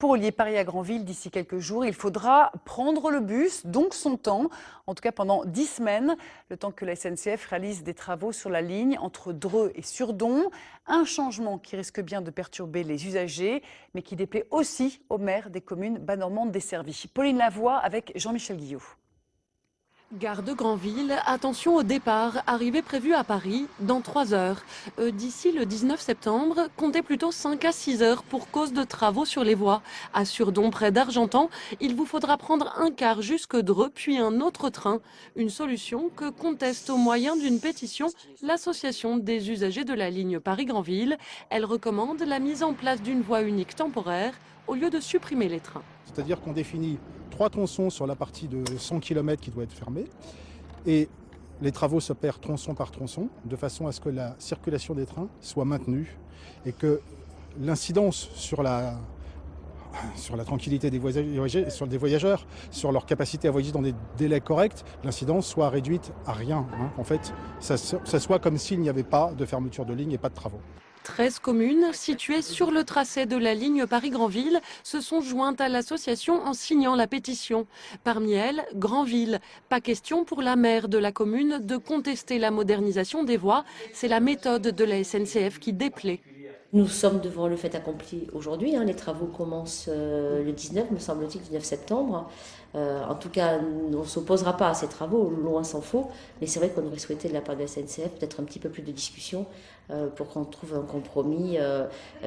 Pour relier Paris à Granville d'ici quelques jours, il faudra prendre le bus, donc son temps, en tout cas pendant 10 semaines, le temps que la SNCF réalise des travaux sur la ligne entre Dreux et Surdon. Un changement qui risque bien de perturber les usagers, mais qui déplaît aussi aux maires des communes bas normandes desservies. Pauline Lavoie avec Jean-Michel Guillot. Gare de Granville, attention au départ, arrivée prévue à Paris dans 3 heures. D'ici le 19 septembre, comptez plutôt 5 à 6 heures pour cause de travaux sur les voies. À Surdon, près d'Argentan, il vous faudra prendre un car jusque Dreux, puis un autre train. Une solution que conteste au moyen d'une pétition l'association des usagers de la ligne Paris-Granville. Elle recommande la mise en place d'une voie unique temporaire au lieu de supprimer les trains. C'est-à-dire qu'on définit 3 tronçons sur la partie de 100 km qui doit être fermée et les travaux s'opèrent tronçon par tronçon de façon à ce que la circulation des trains soit maintenue et que l'incidence sur la tranquillité des voyageurs, sur leur capacité à voyager dans des délais corrects, l'incidence soit réduite à rien. En fait, ça soit comme s'il n'y avait pas de fermeture de ligne et pas de travaux. 13 communes situées sur le tracé de la ligne Paris-Granville se sont jointes à l'association en signant la pétition. Parmi elles, Granville. Pas question pour la maire de la commune de contester la modernisation des voies. C'est la méthode de la SNCF qui déplaît. Nous sommes devant le fait accompli aujourd'hui. Les travaux commencent le 19, me semble-t-il, 19 septembre. En tout cas, on ne s'opposera pas à ces travaux, loin s'en faut. Mais c'est vrai qu'on aurait souhaité de la part de la SNCF peut-être un petit peu plus de discussion pour qu'on trouve un compromis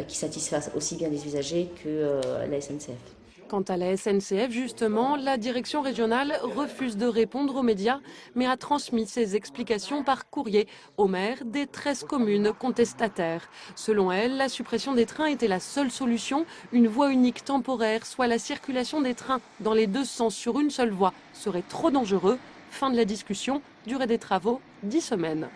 qui satisfasse aussi bien les usagers que la SNCF. Quant à la SNCF, justement, la direction régionale refuse de répondre aux médias, mais a transmis ses explications par courrier aux maires des 13 communes contestataires. Selon elle, la suppression des trains était la seule solution. Une voie unique temporaire, soit la circulation des trains dans les deux sens sur une seule voie, serait trop dangereux. Fin de la discussion, durée des travaux, 10 semaines.